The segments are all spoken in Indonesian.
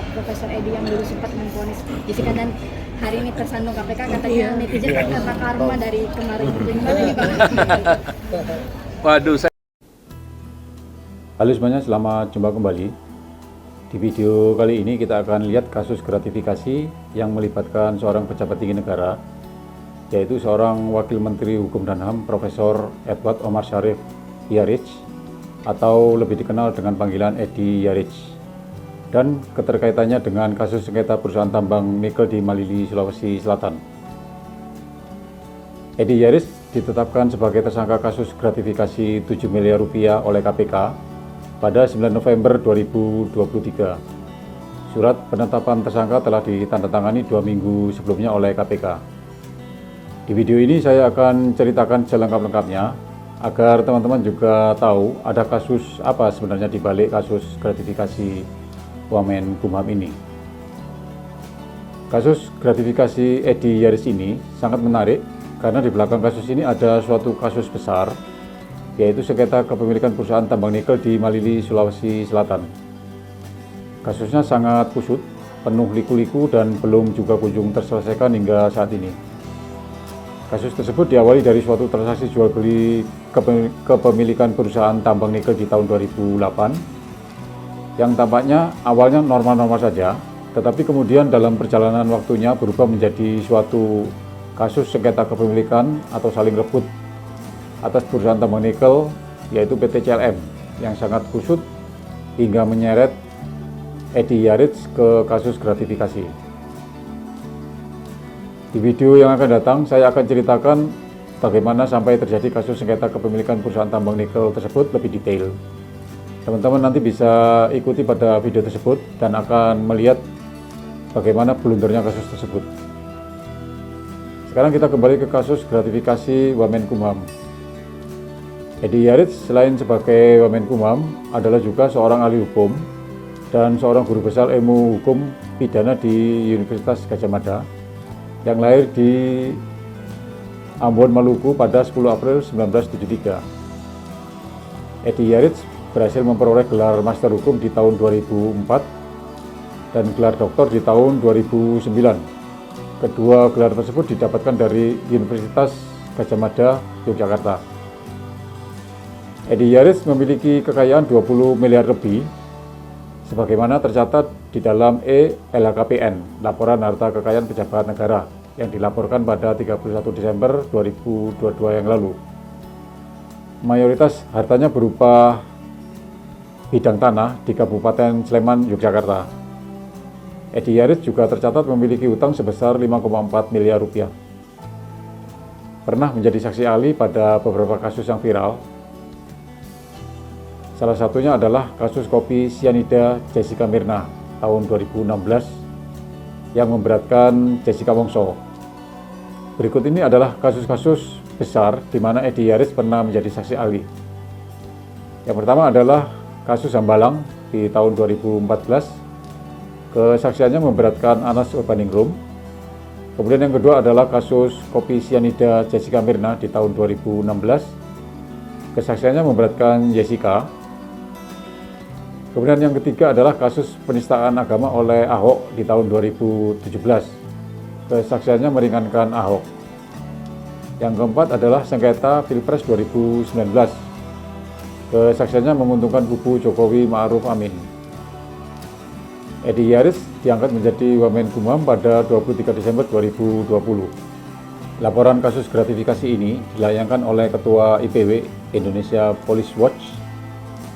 Profesor Edi yang dulu sempat memvonis Jessica dan hari ini tersandung KPK, katanya netizen kata karma dari kemarin. Gimana nih Pak? Waduh, Halo semuanya, selamat jumpa kembali. Di video kali ini kita akan lihat kasus gratifikasi yang melibatkan seorang pejabat tinggi negara, yaitu seorang Wakil Menteri Hukum dan HAM Profesor Edward Omar Syarif Yarich, atau lebih dikenal dengan panggilan Edi Yarich, dan keterkaitannya dengan kasus sengketa perusahaan tambang nikel di Malili, Sulawesi Selatan. Edi Yarich ditetapkan sebagai tersangka kasus gratifikasi 7 miliar rupiah oleh KPK pada 9 November 2023. Surat penetapan tersangka telah ditandatangani 2 minggu sebelumnya oleh KPK. Di video ini saya akan ceritakan selengkap-lengkapnya agar teman-teman juga tahu ada kasus apa sebenarnya di balik kasus gratifikasi Wamenkumham ini. Kasus gratifikasi Edi Yarich ini sangat menarik karena di belakang kasus ini ada suatu kasus besar, yaitu sengketa kepemilikan perusahaan tambang nikel di Malili, Sulawesi Selatan. Kasusnya sangat kusut, penuh liku-liku dan belum juga kunjung terselesaikan hingga saat ini. Kasus tersebut diawali dari suatu transaksi jual beli kepemilikan perusahaan tambang nikel di tahun 2008 yang tampaknya awalnya normal-normal saja, tetapi kemudian dalam perjalanan waktunya berubah menjadi suatu kasus sengketa kepemilikan atau saling rebut atas perusahaan tambang nikel, yaitu PT CLM, yang sangat kusut hingga menyeret Edi Yarich ke kasus gratifikasi. Di video yang akan datang, saya akan ceritakan bagaimana sampai terjadi kasus sengketa kepemilikan perusahaan tambang nikel tersebut lebih detail. Teman-teman nanti bisa ikuti pada video tersebut dan akan melihat bagaimana blundernya kasus tersebut. Sekarang kita kembali ke kasus gratifikasi Wamenkumham. Edi Yarich selain sebagai Wamenkumham adalah juga seorang ahli hukum dan seorang guru besar ilmu hukum pidana di Universitas Gadjah Mada yang lahir di Ambon, Maluku pada 10 April 1973. Edi Yarich berhasil memperoleh gelar Master Hukum di tahun 2004 dan gelar Doktor di tahun 2009. Kedua gelar tersebut didapatkan dari Universitas Gadjah Mada, Yogyakarta. Edi Yarich memiliki kekayaan 20 miliar lebih, sebagaimana tercatat di dalam LHKPN, Laporan Harta Kekayaan Pejabat Negara, yang dilaporkan pada 31 Desember 2022 yang lalu. Mayoritas hartanya berupa bidang tanah di Kabupaten Sleman, Yogyakarta. Edi Yarich juga tercatat memiliki utang sebesar 5,4 miliar rupiah. Pernah menjadi saksi ahli pada beberapa kasus yang viral. Salah satunya adalah kasus kopi sianida Jessica Mirna tahun 2016 yang memberatkan Jessica Wongso. Berikut ini adalah kasus-kasus besar di mana Edi Yarich pernah menjadi saksi ahli. Yang pertama adalah kasus Hambalang di tahun 2014, kesaksiannya memberatkan Anas Urbaningrum. Kemudian yang kedua adalah kasus kopi sianida Jessica Mirna di tahun 2016, kesaksiannya memberatkan Jessica. Kemudian yang ketiga adalah kasus penistaan agama oleh Ahok di tahun 2017, kesaksiannya meringankan Ahok. Yang keempat adalah sengketa Pilpres 2019, kesaksiannya menguntungkan kubu Jokowi Ma'ruf Amin. Edi Yarich diangkat menjadi Wamenkumham pada 23 Desember 2020. Laporan kasus gratifikasi ini dilayangkan oleh Ketua IPW Indonesia Police Watch,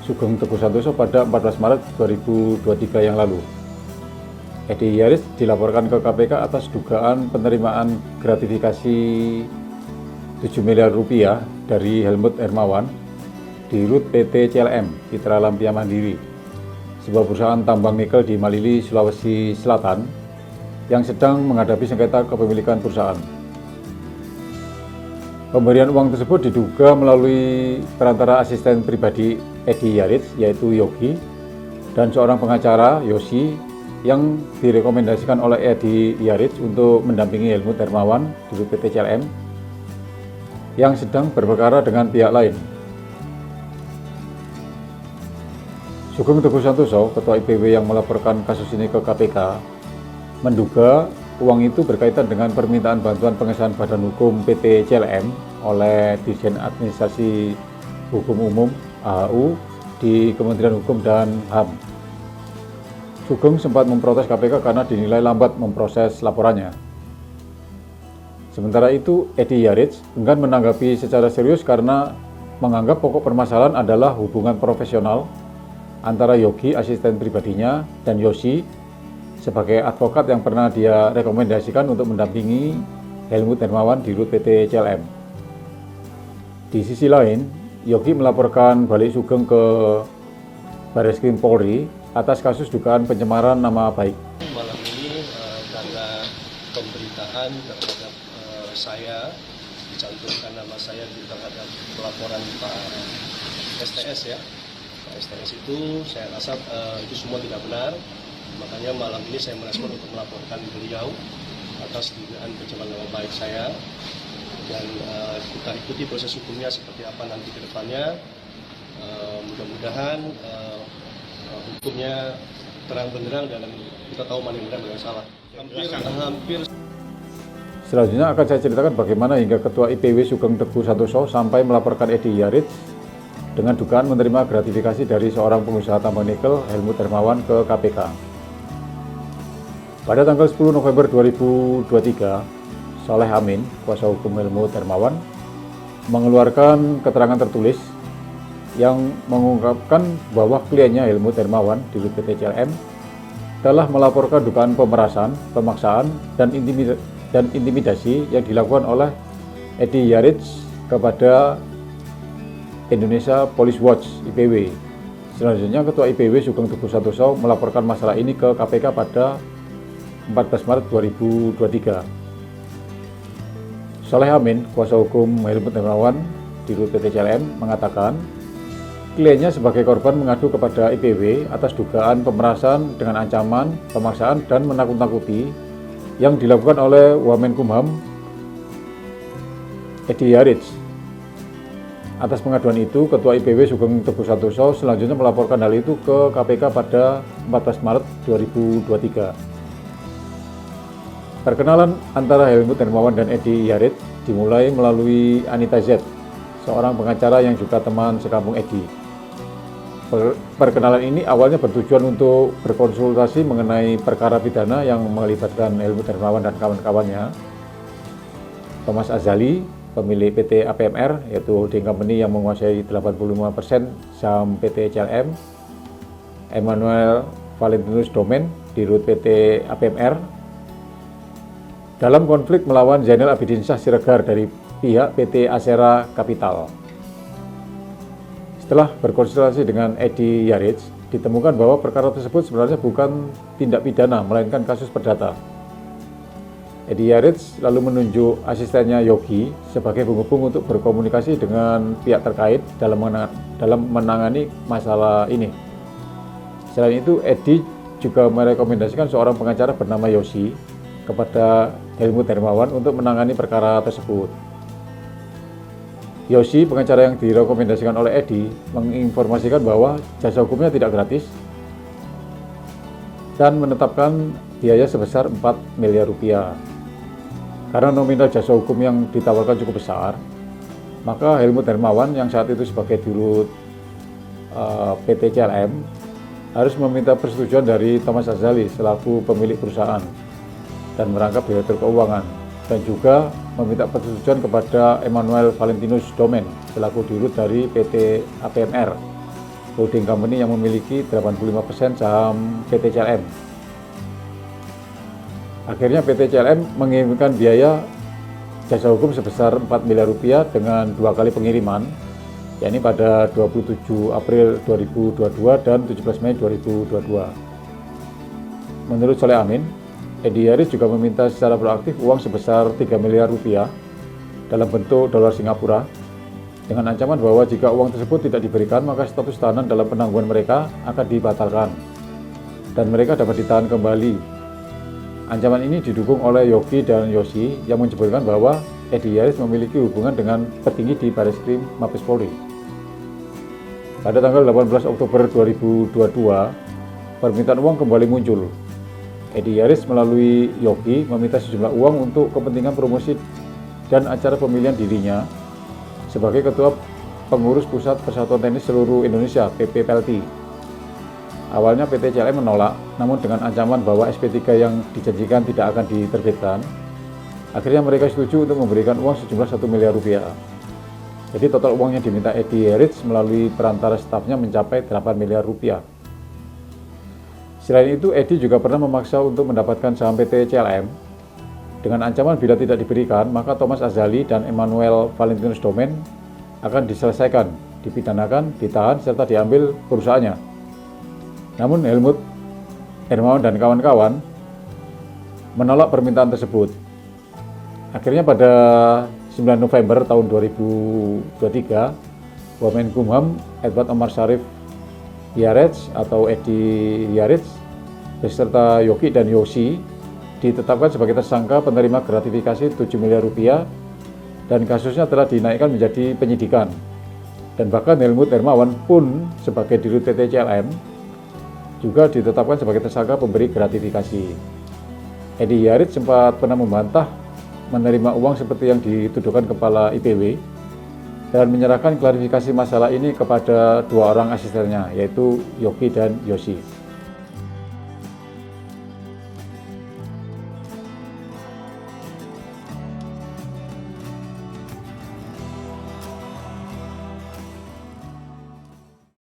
Sugeng Teguh Santoso pada 14 Maret 2023 yang lalu. Edi Yarich dilaporkan ke KPK atas dugaan penerimaan gratifikasi 7 miliar rupiah dari Helmut Hermawan di RUT PT CLM Citra Lampia Mandiri, sebuah perusahaan tambang nikel di Malili, Sulawesi Selatan yang sedang menghadapi sengketa kepemilikan perusahaan. Pemberian uang tersebut diduga melalui perantara asisten pribadi Edi Yarich, yaitu Yogi, dan seorang pengacara, Yosi, yang direkomendasikan oleh Edi Yarich untuk mendampingi Helmut Hermawan di RUT PT CLM yang sedang berperkara dengan pihak lain. Sugeng Teguh Santoso, Ketua IPW yang melaporkan kasus ini ke KPK, menduga uang itu berkaitan dengan permintaan bantuan pengesahan Badan Hukum PT CLM oleh Dirjen Administrasi Hukum Umum AHU di Kementerian Hukum dan HAM. Sugeng sempat memprotes KPK karena dinilai lambat memproses laporannya. Sementara itu, Edi Yaritz enggan menanggapi secara serius karena menganggap pokok permasalahan adalah hubungan profesional antara Yogi, asisten pribadinya, dan Yosi sebagai advokat yang pernah dia rekomendasikan untuk mendampingi Helmut Hermawan di Rut PT CLM. Di sisi lain, Yogi melaporkan balik Sugeng ke Barreskrim Polri atas kasus dugaan pencemaran nama baik. Malam ini karena pemberitaan terhadap saya, dicantumkan nama saya di terhadap pelaporan Pak STS ya. Pak STS itu saya rasa itu semua tidak benar. Makanya malam ini saya merespon untuk melaporkan beliau atas dugaan pencemaran nama baik saya, dan kita ikuti proses hukumnya seperti apa nanti ke depannya. Mudah-mudahan hukumnya terang benderang dan kita tahu mana yang benar dan yang salah. Hampir. Selanjutnya akan saya ceritakan bagaimana hingga Ketua IPW Sugeng Teguh Santoso sampai melaporkan Edi Yaritz dengan dugaan menerima gratifikasi dari seorang pengusaha tambang nikel Helmut Hermawan ke KPK. Pada tanggal 10 November 2023, Saleh Amin, kuasa hukum Helmut Hermawan, mengeluarkan keterangan tertulis yang mengungkapkan bahwa kliennya Helmut Hermawan di Rut PT CLM telah melaporkan dugaan pemerasan, pemaksaan, dan intimidasi yang dilakukan oleh Edi Yaritz kepada Indonesia Police Watch (IPW). Selanjutnya, Ketua IPW Sugeng Teguh Santoso melaporkan masalah ini ke KPK pada 14 Maret 2023. Saleh Amin, kuasa hukum Helmut Hermawan di Rut PT CLM, mengatakan kliennya sebagai korban mengadu kepada IPW atas dugaan pemerasan dengan ancaman, pemaksaan, dan menakut-nakuti yang dilakukan oleh Wamenkumham Edi Yaritz. Atas pengaduan itu, Ketua IPW Sugeng Teguh Santoso selanjutnya melaporkan hal itu ke KPK pada 14 Maret 2023. Perkenalan antara Helmut Hermawan dan Edi Yaritz dimulai melalui Anita Z, seorang pengacara yang juga teman sekampung Edi. Perkenalan ini awalnya bertujuan untuk berkonsultasi mengenai perkara pidana yang melibatkan Helmut Hermawan dan kawan-kawannya. Thomas Azali, pemilik PT APMR, yaitu holding company yang menguasai 85% saham PT CLM, Emmanuel Valentinus Domen di Rut PT APMR, dalam konflik melawan Zainal Abidin Shah Siregar dari pihak PT Asera Capital. Setelah berkonsultasi dengan Edi Yaritz, ditemukan bahwa perkara tersebut sebenarnya bukan tindak pidana, melainkan kasus perdata. Edi Yaritz lalu menunjuk asistennya Yogi sebagai penghubung untuk berkomunikasi dengan pihak terkait dalam menangani masalah ini. Selain itu, Edi juga merekomendasikan seorang pengacara bernama Yosi kepada Helmut Hermawan untuk menangani perkara tersebut. Yosi, pengacara yang direkomendasikan oleh Edi, menginformasikan bahwa jasa hukumnya tidak gratis dan menetapkan biaya sebesar 4 miliar rupiah. Karena nominal jasa hukum yang ditawarkan cukup besar, maka Helmut Hermawan yang saat itu sebagai dirut PT CLM harus meminta persetujuan dari Thomas Azali selaku pemilik perusahaan dan merangkap direktur keuangan, dan juga meminta persetujuan kepada Emmanuel Valentinus Domen selaku dirut dari PT APMR, holding company yang memiliki 85% saham PT CLM. Akhirnya PT CLM mengirimkan biaya jasa hukum sebesar 4 miliar rupiah dengan 2 kali pengiriman, yakni pada 27 April 2022 dan 17 Mei 2022. Menurut Saleh Amin, Edi Yaritz juga meminta secara proaktif uang sebesar 3 miliar rupiah dalam bentuk dolar Singapura dengan ancaman bahwa jika uang tersebut tidak diberikan maka status tahanan dalam penangguhan mereka akan dibatalkan dan mereka dapat ditahan kembali. Ancaman ini didukung oleh Yogi dan Yosi yang menyebutkan bahwa Edi Yaritz memiliki hubungan dengan petinggi di Barreskrim Mabes Polri. Pada tanggal 18 Oktober 2022, permintaan uang kembali muncul. Edi Yaris melalui Yogi meminta sejumlah uang untuk kepentingan promosi dan acara pemilihan dirinya sebagai Ketua Pengurus Pusat Persatuan Tenis Seluruh Indonesia (PPPLT). Awalnya PT CLM menolak, namun dengan ancaman bahwa SP3 yang dijanjikan tidak akan diterbitkan, akhirnya mereka setuju untuk memberikan uang sejumlah 1 miliar rupiah. Jadi total uang yang diminta Edi Yaris melalui perantara stafnya mencapai 8 miliar rupiah. Selain itu, Edi juga pernah memaksa untuk mendapatkan saham PT CLM dengan ancaman bila tidak diberikan, maka Thomas Azali dan Emmanuel Valentinus Domen akan diselesaikan, dipidanakan, ditahan, serta diambil perusahaannya. Namun Helmut Hermawan dan kawan-kawan menolak permintaan tersebut. Akhirnya pada 9 November tahun 2023, Wamenkumham Edward Omar Sharif Yares atau Edi Yaris beserta Yogi dan Yosi ditetapkan sebagai tersangka penerima gratifikasi 7 miliar rupiah dan kasusnya telah dinaikkan menjadi penyidikan. Dan bahkan Helmut Hermawan pun sebagai dirut PT CLM juga ditetapkan sebagai tersangka pemberi gratifikasi. Edi Yaris sempat pernah membantah menerima uang seperti yang dituduhkan kepala IPW dan menyerahkan klarifikasi masalah ini kepada 2 orang asistennya, yaitu Yogi dan Yosi.